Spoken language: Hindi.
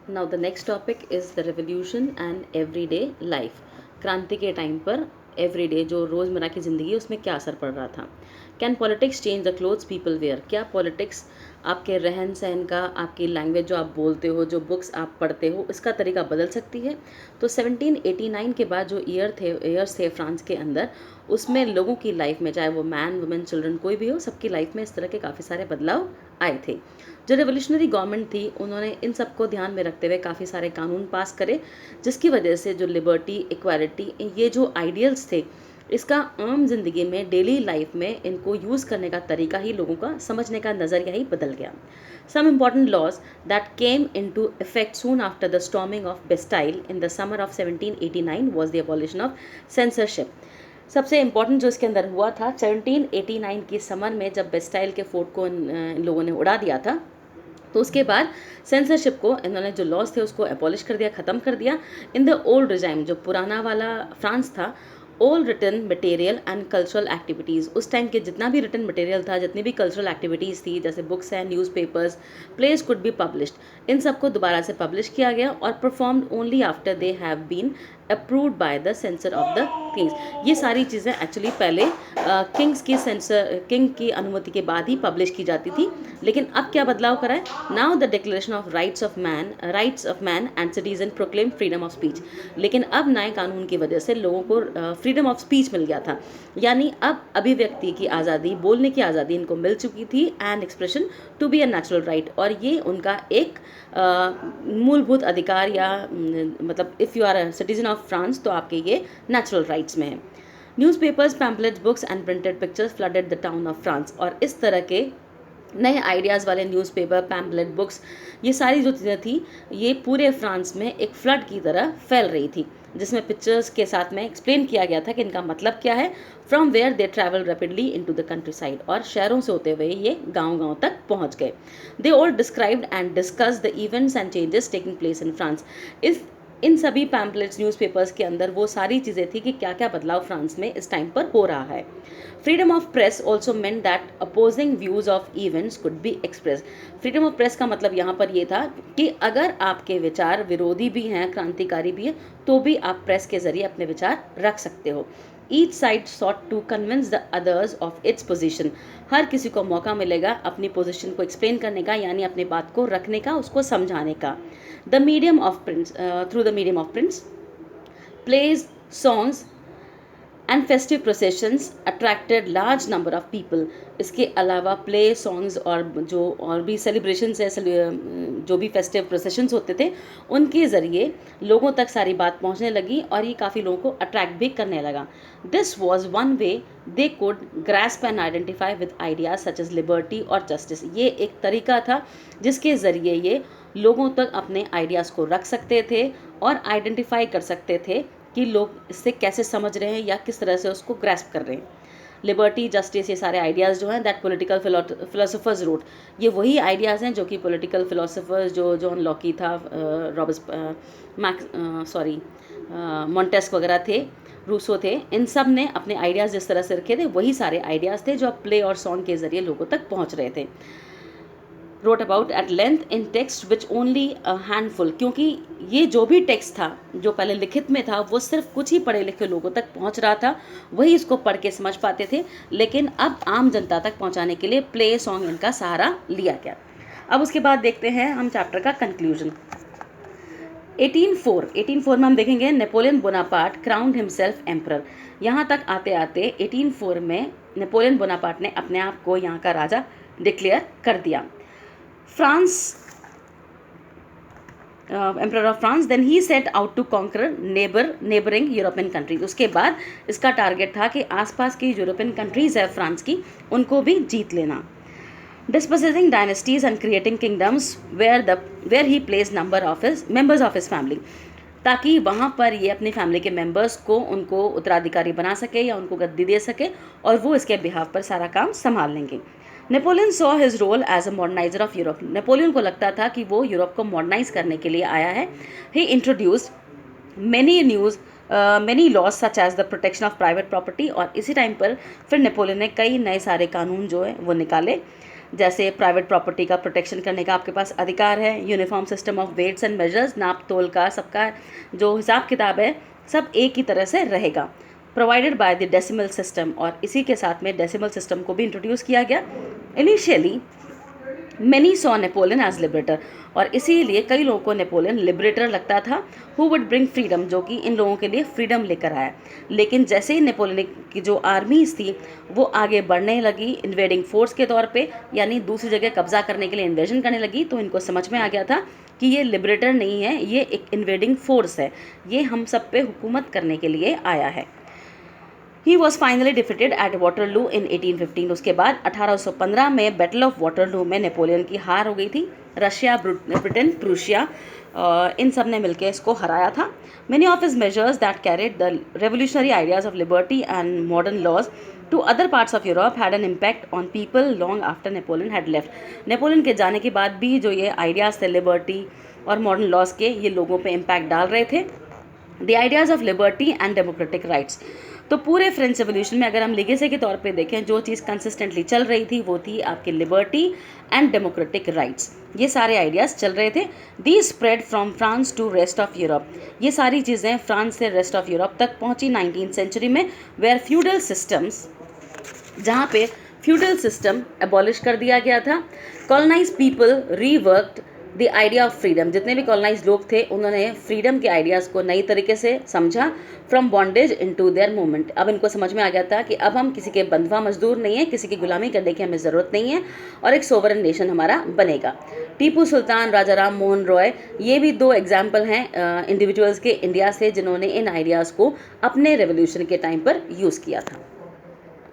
Now the next topic is the revolution and everyday life. क्रांति के टाइम पर एवरीडे जो रोज़मर्रा की ज़िंदगी है उसमें क्या असर पड़ रहा था। Can politics change the clothes people wear? क्या पॉलिटिक्स आपके रहन सहन का, आपकी लैंग्वेज जो आप बोलते हो, जो बुक्स आप पढ़ते हो, इसका तरीका बदल सकती है? तो 1789 के बाद जो ईयर्स थे फ्रांस के अंदर, उसमें लोगों की लाइफ में, चाहे वो मैन वुमेन चिल्ड्रन कोई भी हो, सबकी लाइफ में इस तरह के काफ़ी सारे बदलाव आए थे। जो रेवोल्यूशनरी गवर्नमेंट थी उन्होंने इन सबको ध्यान में रखते हुए काफ़ी सारे कानून पास करे, जिसकी वजह से जो लिबर्टी, इक्वालिटी, ये जो आइडियल्स थे, इसका आम जिंदगी में, डेली लाइफ में इनको यूज़ करने का तरीका ही, लोगों का समझने का नज़रिया ही बदल गया। Some important laws that came into effect soon after the storming of Bastille in the summer of 1789 was the abolition of censorship. सबसे इम्पॉर्टेंट जो इसके अंदर हुआ था 1789 की समर में, जब बेस्टाइल के फोर्ट को इन लोगों ने उड़ा दिया था, तो उसके बाद सेंसरशिप को इन्होंने, जो लॉज थे उसको एबॉलिश कर दिया, ख़त्म कर दिया। इन द ओल्ड रिजाइम, जो पुराना वाला फ्रांस था, all written material and cultural activities, उस टाइम के जितना भी रिटन मटेरियल था, जितनी भी कल्चरल एक्टिविटीज़ थी, जैसे बुक्स हैं, newspapers, plays could be published, इन सबको दोबारा से पब्लिश किया गया और performed only after they have been approved by the censor of the kings. ये सारी चीज़ें एक्चुअली पहले किंग की अनुमति के बाद ही पब्लिश की जाती थी, लेकिन अब क्या बदलाव करा है? Now the declaration of rights of man and citizen proclaim freedom of speech. लेकिन अब नए कानून की वजह से लोगों को फ्रीडम ऑफ स्पीच मिल गया था, यानी अब अभिव्यक्ति की आज़ादी, बोलने की आज़ादी इनको मिल चुकी थी, and expression to be a natural right, और ये उनका एक मूलभूत अधिकार, या मतलब if you are a citizen of France तो आपके ये नेचुरल राइट्स में है। Newspapers, pamphlets, books and printed pictures flooded the town of France, और इस तरह के नए आइडियाज़ वाले न्यूज़पेपर, पैम्पलेट, बुक्स, ये सारी जो चीज़ें थी, ये पूरे फ्रांस में एक फ्लड की तरह फैल रही थी, जिसमें पिक्चर्स के साथ में एक्सप्लेन किया गया था कि इनका मतलब क्या है। From where they travel rapidly into the countryside, और शहरों से होते हुए ये गांव-गांव तक पहुंच गए। They all described and discuss the events and changes taking place in France. इस इन सभी पैम्पलेट्स, न्यूज़पेपर्स के अंदर वो सारी चीज़ें थी कि क्या क्या बदलाव फ्रांस में इस टाइम पर हो रहा है। Freedom of press also meant that opposing views of events could be express. Freedom of press का मतलब यहाँ पर ये था कि अगर आपके विचार विरोधी भी हैं, क्रांतिकारी भी हैं, तो भी आप प्रेस के ज़रिए अपने विचार रख सकते हो। Each side sought to convince the others of its position. हर किसी को मौका मिलेगा अपनी पोजिशन को एक्सप्लेन करने का, यानी अपनी बात को रखने का, उसको समझाने का। The medium of prints, through the medium of prints, plays, songs and festive processions attracted large number of people. इसके अलावा प्ले, सॉन्ग्स और जो और भी सेलिब्रेशंस है, जो भी फेस्टिव प्रोसेशंस होते थे, उनके ज़रिए लोगों तक सारी बात पहुंचने लगी और ये काफ़ी लोगों को अट्रैक्ट भी करने लगा। This was one way they could grasp and identify with ideas such as liberty और जस्टिस। ये एक तरीका था जिसके ज़रिए ये लोगों तक अपने आइडियाज़ को रख सकते थे और आइडेंटिफाई कर सकते थे कि लोग इससे कैसे समझ रहे हैं या किस तरह से उसको ग्रैस्प कर रहे हैं। लिबर्टी, जस्टिस, ये सारे आइडियाज़ जो हैं दैट पॉलिटिकल फिलोसोफर्स रोट, ये वही आइडियाज़ हैं जो कि पॉलिटिकल फिलोसोफर्स, जो जॉन लॉकी था, मॉन्टेस्क वगैरह थे, रूसो थे, इन सब ने अपने आइडियाज़ जिस तरह से रखे थे, वही सारे आइडियाज़ थे जो अब प्ले और सॉन्ग के ज़रिए लोगों तक पहुँच रहे थे। Wrote about at length in text which only a handful, क्योंकि ये जो भी टेक्स्ट था जो पहले लिखित में था वो सिर्फ कुछ ही पढ़े लिखे लोगों तक पहुंच रहा था, वही इसको पढ़ के समझ पाते थे, लेकिन अब आम जनता तक पहुंचाने के लिए प्ले, सॉन्ग इनका सहारा लिया गया। अब उसके बाद देखते हैं हम चैप्टर का कंक्लूजन। 1804 में हम देखेंगे Napoleon Bonaparte crowned himself emperor. यहाँ तक आते आते 1804 में नेपोलियन बोनापार्ट ने अपने आप को यहाँ का राजा डिक्लेयर कर दिया, France, emperor of France. Then he set out to conquer neighbouring European countries. उसके बाद इसका टारगेट था कि आसपास की यूरोपियन कंट्रीज़ है फ्रांस की, उनको भी जीत लेना। Dispossessing dynasties and creating kingdoms where he place members of his family, ताकि वहाँ पर ये अपनी फैमिली के मेंबर्स को, उनको उत्तराधिकारी बना सके या उनको गद्दी दे सके, और वो इसके बिहाफ पर सारा काम संभाल लेंगे। Napoleon saw his role as a moderniser of Europe. Napoleon को लगता था कि वो यूरोप को मॉडर्नाइज करने के लिए आया है। He introduced many laws such as the protection of private property, और इसी टाइम पर फिर नेपोलियन ने कई नए सारे कानून जो है वो निकाले। जैसे प्राइवेट प्रॉपर्टी का प्रोटेक्शन करने का आपके पास अधिकार है, uniform system of weights and measures, नाप तोल का सबका जो हिसाब किताब है सब एक ही तरह से रहेगा, provided by the decimal system, और इसी के साथ में डेसिमल सिस्टम को भी इंट्रोड्यूस किया गया। Initially many saw Napoleon as liberator, और इसीलिए कई लोगों को नेपोलियन लिबरेटर लगता था, हु वुड ब्रिंग फ्रीडम, जो कि इन लोगों के लिए फ्रीडम लेकर आया। लेकिन जैसे ही नेपोलियन की जो आर्मीज़ थी वो आगे बढ़ने लगी इन्वेडिंग फोर्स के तौर पे, यानी दूसरी जगह कब्जा करने के लिए इन्वेजन करने लगी, तो इनको समझ में आ गया था कि ये लिबरेटर नहीं है, ये एक इन्वेडिंग फोर्स है, ये हम सब पे हुकूमत करने के लिए आया है। He was finally defeated at Waterloo in 1815। उसके बाद 1815 में बैटल ऑफ वाटरलू में नेपोलियन की हार हो गई थी। रशिया, ब्रिटेन, प्रूशिया इन सब ने मिलकर इसको हराया था। Many of his measures that carried the revolutionary ideas of liberty and modern laws to other parts of Europe had an impact on people long after Napoleon had left. Napoleon के जाने के बाद भी जो ये आइडियाज़ थे लिबर्टी और मॉडर्न लॉज के, ये लोगों पे इम्पैक्ट डाल रहे थे। The ideas of liberty and democratic rights, तो पूरे फ्रेंच रेवोल्यूशन में अगर हम लेगेसी के तौर पे देखें, जो चीज़ कंसिस्टेंटली चल रही थी वो थी आपकी लिबर्टी एंड डेमोक्रेटिक राइट्स, ये सारे आइडियाज़ चल रहे थे। The spread from France to rest of Europe, ये सारी चीज़ें फ्रांस से रेस्ट ऑफ यूरोप तक पहुंची 19th सेंचुरी में, वेयर फ्यूडल सिस्टम्स, जहाँ पे फ्यूडल सिस्टम एबॉलिश कर दिया गया था। Colonise people reworked the idea of freedom, जितने भी कॉलोनाइज लोग थे उन्होंने फ्रीडम के आइडियाज़ को नई तरीके से समझा। From bondage into their movement, अब इनको समझ में आ गया था कि अब हम किसी के बंधुआ मजदूर नहीं है, किसी की गुलामी करने की हमें ज़रूरत नहीं है, और एक सोवरन नेशन हमारा बनेगा। टीपू सुल्तान, राजा राम मोहन रॉय, ये भी दो एग्जाम्पल हैं इंडिविजुअल्स के इंडिया से जिन्होंने इन आइडियाज़ को अपने रेवोल्यूशन के टाइम पर यूज़ किया था।